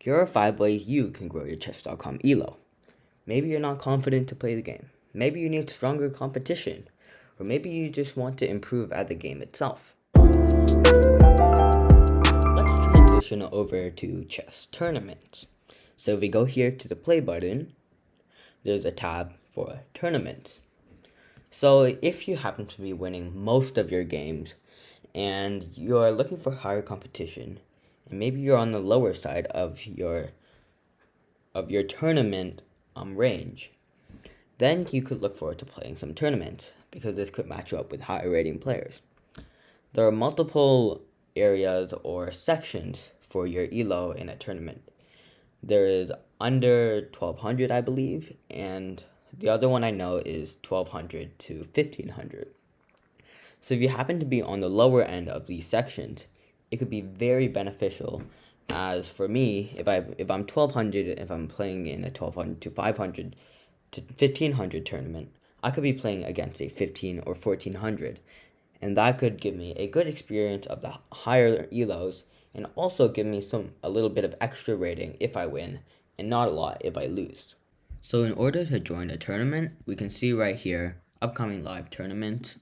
Here are 5 ways you can grow your chess.com elo. Maybe you're not confident to play the game. Maybe you need stronger competition. Or maybe you just want to improve at the game itself. Let's transition over to chess tournaments. So if we go here to the play button, there's a tab for tournaments. So if you happen to be winning most of your games and you're looking for higher competition, and maybe you're on the lower side of your tournament range, then you could look forward to playing some tournaments because this could match you up with higher rating players. There are multiple areas or sections for your elo in a tournament. There is under 1200, I believe, and the other one I know is 1200 to 1500. So if you happen to be on the lower end of these sections, it could be very beneficial. As for me, if I'm 1200, if I'm playing in a 1200 to 500 to 1500 tournament, I could be playing against a 15 or 1400, and that could give me a good experience of the higher elos, and also give me a little bit of extra rating if I win, and not a lot if I lose. So in order to join a tournament, we can see right here, upcoming live tournaments.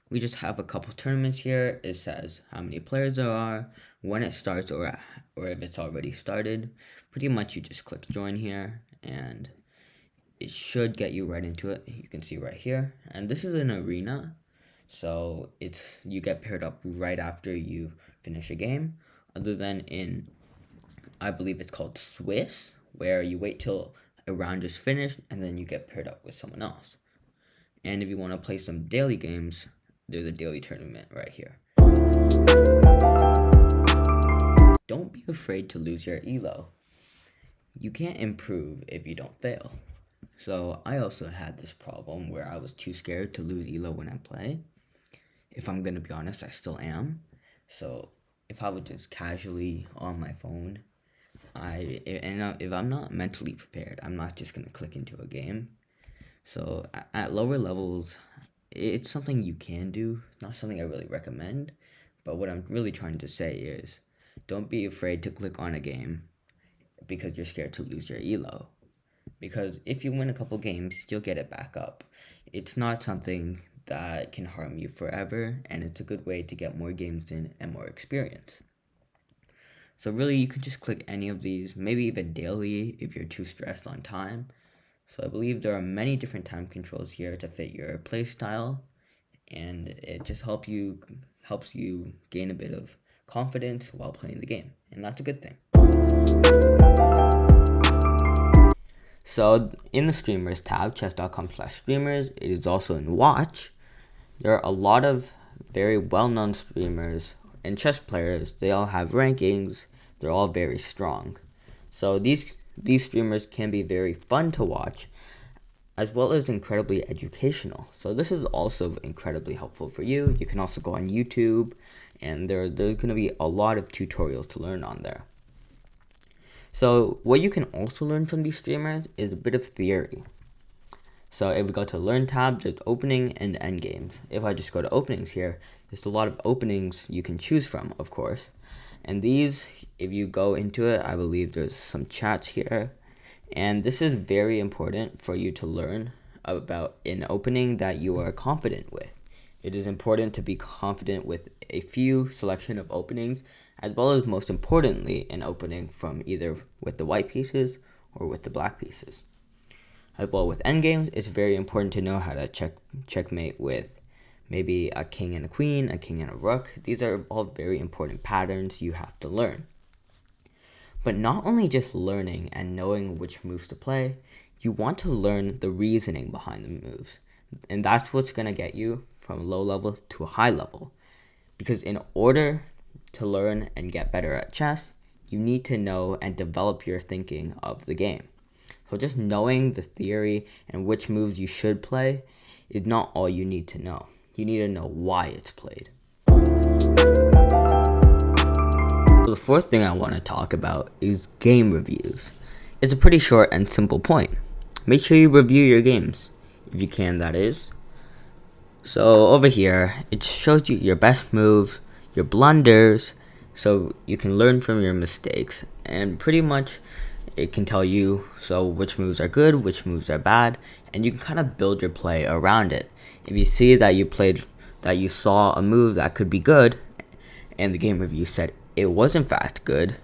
We just have a couple tournaments here. It says how many players there are, when it starts, or if it's already started. Pretty much you just click join here, and it should get you right into it. You can see right here. And this is an arena, so you get paired up right after you finish a game. Other than in, I believe it's called Swiss, where you wait till a round is finished and then you get paired up with someone else. And if you want to play some daily games, there's a daily tournament right here. Don't be afraid to lose your elo. You can't improve if you don't fail. So I also had this problem where I was too scared to lose elo when I play. If I'm gonna be honest, I still am. So if I was just casually on my phone, if I'm not mentally prepared, I'm not just gonna click into a game. So at lower levels, it's something you can do, not something I really recommend. But what I'm really trying to say is, don't be afraid to click on a game because you're scared to lose your elo. Because if you win a couple games, you'll get it back up. It's not something that can harm you forever, and it's a good way to get more games in and more experience. So really, you can just click any of these, maybe even daily if you're too stressed on time. So I believe there are many different time controls here to fit your play style, and it just helps you gain a bit of confidence while playing the game, and that's a good thing. So in the streamers tab, chess.com/streamers, it is also in watch. There are a lot of very well-known streamers and chess players. They all have rankings. They're all very strong. So these streamers can be very fun to watch, as well as incredibly educational. So this is also incredibly helpful for you. You can also go on YouTube, and there's going to be a lot of tutorials to learn on there. So what you can also learn from these streamers is a bit of theory. So if we go to Learn tab, there's opening and endgames. If I just go to openings here, there's a lot of openings you can choose from, of course. And these, if you go into it, I believe there's some chats here. And this is very important for you to learn about an opening that you are confident with. It is important to be confident with a few selection of openings, as well as, most importantly, an opening from either with the white pieces or with the black pieces. As well, with endgames, it's very important to know how to checkmate with maybe a king and a queen, a king and a rook. These are all very important patterns you have to learn. But not only just learning and knowing which moves to play, you want to learn the reasoning behind the moves. And that's what's going to get you from a low level to a high level. Because in order to learn and get better at chess, you need to know and develop your thinking of the game. So just knowing the theory and which moves you should play is not all you need to know. You need to know why it's played. So the fourth thing I want to talk about is game reviews. It's a pretty short and simple point. Make sure you review your games, if you can, that is. So over here, it shows you your best moves, your blunders, so you can learn from your mistakes and pretty much it can tell you which moves are good, which moves are bad, and you can kind of build your play around it. If you see that you saw a move that could be good, and the game review said it was in fact good,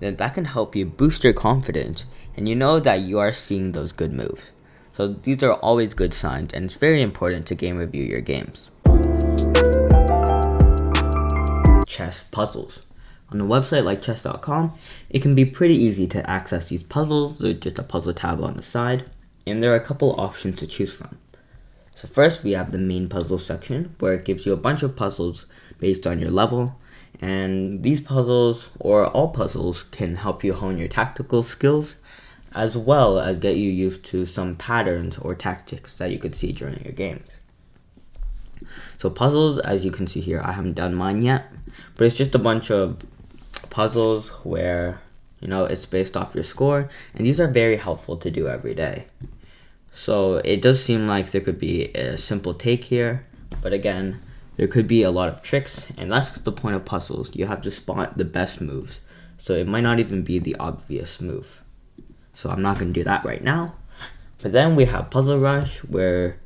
then that can help you boost your confidence, and you know that you are seeing those good moves. So these are always good signs, and it's very important to game review your games. Chess puzzles. On a website like chess.com, it can be pretty easy to access these puzzles. There's just a puzzle tab on the side, and there are a couple options to choose from. So first we have the main puzzle section, where it gives you a bunch of puzzles based on your level, and these puzzles, or all puzzles, can help you hone your tactical skills, as well as get you used to some patterns or tactics that you could see during your games. So puzzles, as you can see here, I haven't done mine yet, but it's just a bunch of puzzles where it's based off your score, and these are very helpful to do every day. So it does seem like there could be a simple take here, but again, there could be a lot of tricks, and that's the point of puzzles. You have to spot the best moves, so it might not even be the obvious move. So I'm not going to do that right now. But then we have Puzzle Rush, where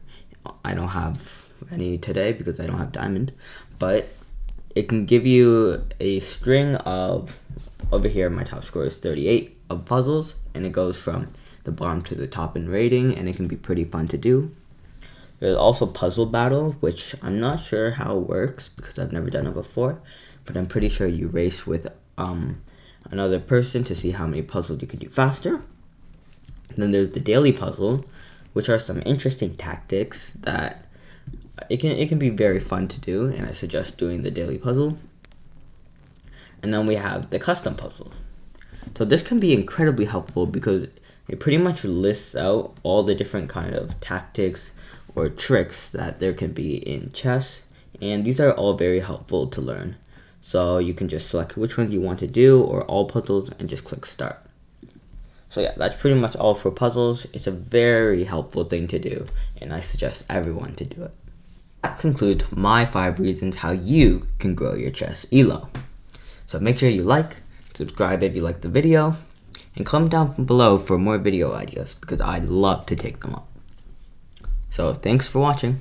I don't have any today because I don't have diamond, but it can give you a string of, over here my top score is 38 of puzzles, and it goes from the bottom to the top in rating, and it can be pretty fun to do. There's also Puzzle Battle, which I'm not sure how it works because I've never done it before, but I'm pretty sure you race with another person to see how many puzzles you can do faster. And then there's the Daily Puzzle, which are some interesting tactics that it can be very fun to do, and I suggest doing the Daily Puzzle. And then we have the Custom Puzzle. So this can be incredibly helpful because it pretty much lists out all the different kind of tactics or tricks that there can be in chess, and these are all very helpful to learn. So you can just select which ones you want to do, or all puzzles, and just click start. So yeah, that's pretty much all for puzzles. It's a very helpful thing to do, and I suggest everyone to do it. That concludes my 5 reasons how you can grow your chess elo. So make sure you like, subscribe if you like the video, and comment down below for more video ideas because I'd love to take them up. So thanks for watching.